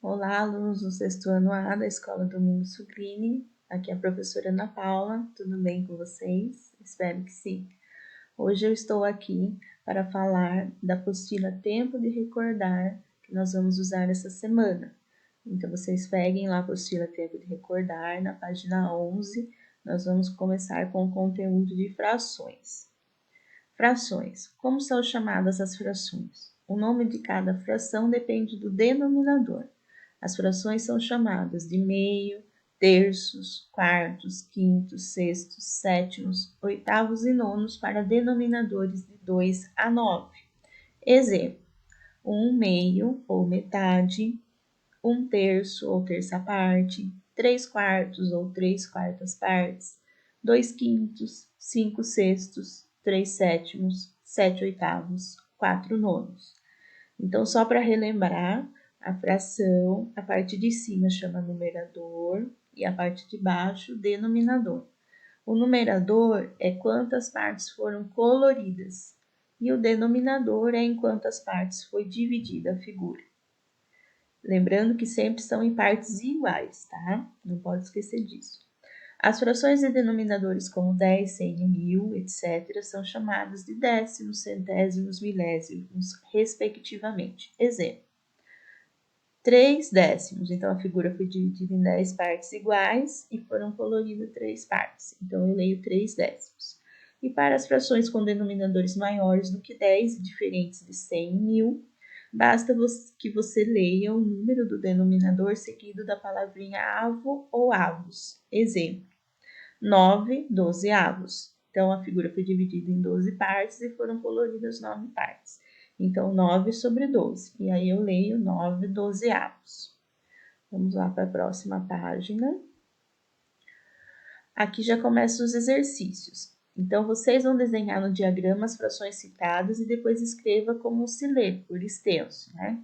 Olá, alunos do sexto ano A da Escola Domingos Sucrini. Aqui é a professora Ana Paula. Tudo bem com vocês? Espero que sim. Hoje eu estou aqui para falar da apostila Tempo de Recordar, que nós vamos usar essa semana. Então, vocês peguem lá a apostila Tempo de Recordar, na página 11. Nós vamos começar com o conteúdo de frações. Frações. Como são chamadas as frações? O nome de cada fração depende do denominador. As frações são chamadas de meio, terços, quartos, quintos, sextos, sétimos, oitavos e nonos para denominadores de 2 a 9. Exemplo: 1 meio ou metade, 1 terço ou terça parte, 3 quartos ou 3 quartas partes, 2 quintos, 5 sextos, 3 sétimos, 7 oitavos, 4 nonos. Então, só para relembrar, a fração, a parte de cima chama numerador e a parte de baixo denominador. O numerador é quantas partes foram coloridas e o denominador é em quantas partes foi dividida a figura. Lembrando que sempre são em partes iguais, tá? Não pode esquecer disso. As frações de denominadores como 10, 100 e 1000, etc., são chamadas de décimos, centésimos, milésimos, respectivamente. Exemplo: 3 décimos. Então, a figura foi dividida em 10 partes iguais e foram coloridas 3 partes. Então, eu leio 3 décimos. E para as frações com denominadores maiores do que 10, diferentes de 100 e 1000, basta que você leia o número do denominador seguido da palavrinha avo ou avos. Exemplo: 9 dozeavos. Então, a figura foi dividida em 12 partes e foram coloridas 9 partes. Então, 9 sobre 12. E aí eu leio 9 dozeavos. Vamos lá para a próxima página. Aqui já começam os exercícios. Então, vocês vão desenhar no diagrama as frações citadas e depois escreva como se lê, por extenso, né?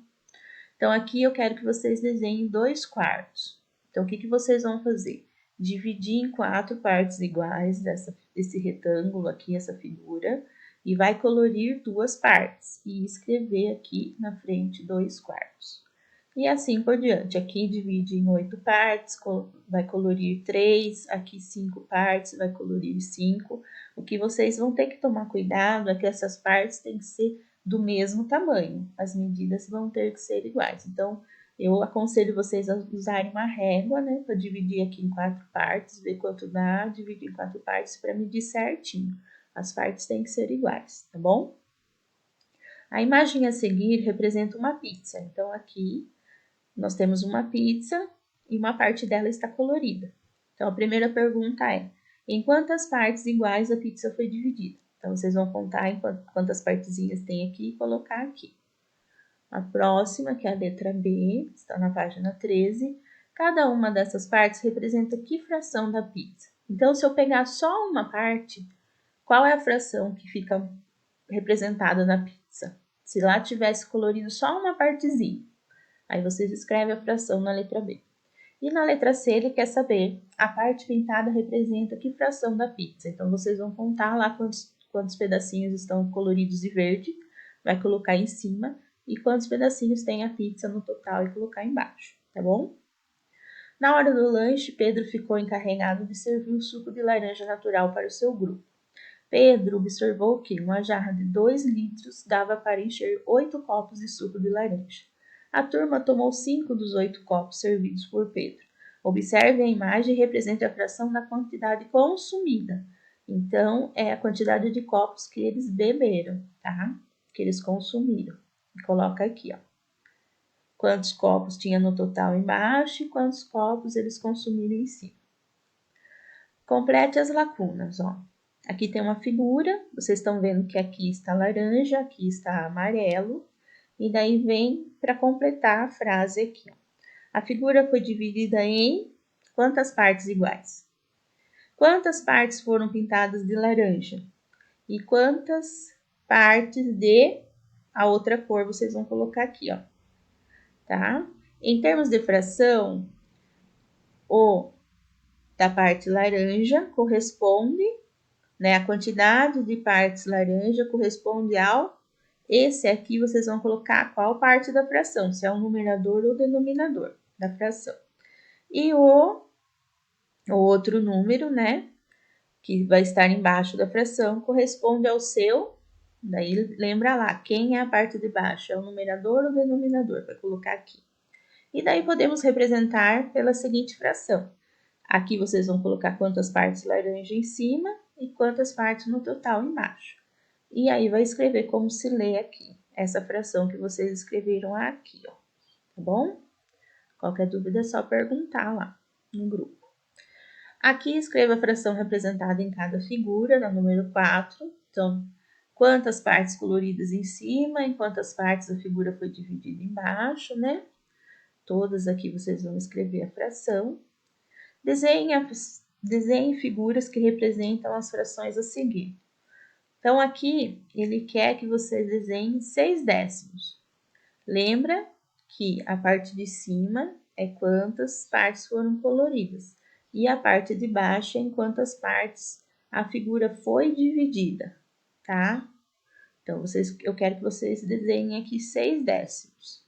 Então, aqui eu quero que vocês desenhem 2 quartos. Então, o que vocês vão fazer? Dividir em 4 partes iguais desse retângulo aqui, essa figura, e vai colorir 2 partes e escrever aqui na frente 2 quartos. E assim por diante. Aqui divide em 8 partes, vai colorir 3, aqui 5 partes, vai colorir 5. O que vocês vão ter que tomar cuidado é que essas partes têm que ser do mesmo tamanho. As medidas vão ter que ser iguais. Então, eu aconselho vocês a usarem uma régua, né, para dividir aqui em 4 partes, ver quanto dá, dividir em 4 partes para medir certinho. As partes têm que ser iguais, tá bom? A imagem a seguir representa uma pizza. Então, aqui nós temos uma pizza e uma parte dela está colorida. Então, a primeira pergunta é: em quantas partes iguais a pizza foi dividida? Então, vocês vão contar em quantas partezinhas tem aqui e colocar aqui. A próxima, que é a letra B, está na página 13. Cada uma dessas partes representa que fração da pizza? Então, se eu pegar só uma parte, qual é a fração que fica representada na pizza? Se lá tivesse colorido só uma partezinha. Aí vocês escrevem a fração na letra B. E na letra C, ele quer saber a parte pintada representa que fração da pizza. Então, vocês vão contar lá quantos pedacinhos estão coloridos de verde, vai colocar em cima, e quantos pedacinhos tem a pizza no total e colocar embaixo, tá bom? Na hora do lanche, Pedro ficou encarregado de servir o suco de laranja natural para o seu grupo. Pedro observou que uma jarra de 2 litros dava para encher 8 copos de suco de laranja. A turma tomou 5 dos 8 copos servidos por Pedro. Observe a imagem e represente a fração da quantidade consumida. Então, é a quantidade de copos que eles beberam, tá? Que eles consumiram. Coloca aqui, ó. Quantos copos tinha no total embaixo e quantos copos eles consumiram em cima. Complete as lacunas, ó. Aqui tem uma figura, vocês estão vendo que aqui está laranja, aqui está amarelo, e daí vem para completar a frase aqui. A figura foi dividida em quantas partes iguais? Quantas partes foram pintadas de laranja? E quantas partes de a outra cor vocês vão colocar aqui, ó. Tá? Em termos de fração, o da parte laranja corresponde, né, a quantidade de partes laranja corresponde ao Esse aqui vocês vão colocar qual parte da fração, se é o numerador ou o denominador da fração. E o outro número, né, que vai estar embaixo da fração, corresponde ao seu. Daí lembra lá, quem é a parte de baixo? É o numerador ou o denominador? Vai colocar aqui. E daí podemos representar pela seguinte fração. Aqui vocês vão colocar quantas partes laranja em cima e quantas partes no total embaixo. E aí vai escrever como se lê aqui, essa fração que vocês escreveram aqui, ó. Tá bom? Qualquer dúvida é só perguntar lá no grupo. Aqui escreva a fração representada em cada figura, na número 4. Então, quantas partes coloridas em cima e quantas partes a figura foi dividida embaixo, né? Todas aqui vocês vão escrever a fração. Desenhe figuras que representam as frações a seguir. Então, aqui ele quer que vocês desenhem 6 décimos. Lembra que a parte de cima é quantas partes foram coloridas e a parte de baixo é em quantas partes a figura foi dividida, tá? Então, eu quero que vocês desenhem aqui 6 décimos.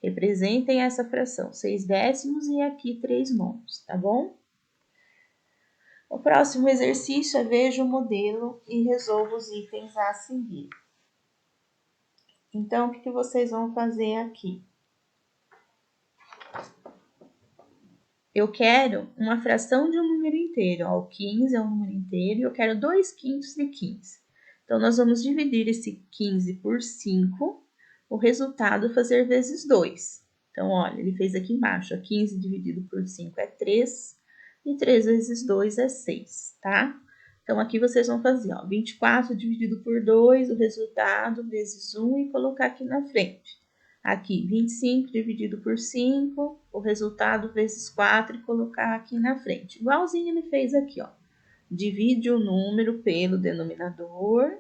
Representem essa fração, 6 décimos e aqui 3 nonos, tá bom? O próximo exercício é veja o modelo e resolva os itens a seguir. Então, o que vocês vão fazer aqui? Eu quero uma fração de um número inteiro. Ó, o 15 é um número inteiro e eu quero 2 quintos de 15. Então, nós vamos dividir esse 15 por 5, o resultado fazer vezes 2. Então, olha, ele fez aqui embaixo, ó, 15 dividido por 5 é 3, e 3 vezes 2 é 6, tá? Então, aqui vocês vão fazer, ó, 24 dividido por 2, o resultado vezes 1 e colocar aqui na frente. Aqui, 25 dividido por 5, o resultado vezes 4 e colocar aqui na frente. Igualzinho ele fez aqui, ó. Divide o número pelo denominador,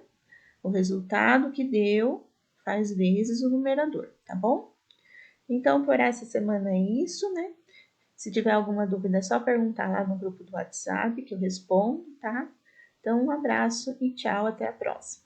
o resultado que deu faz vezes o numerador, tá bom? Então, por essa semana é isso, né? Se tiver alguma dúvida, é só perguntar lá no grupo do WhatsApp que eu respondo, tá? Então, um abraço e tchau, até a próxima.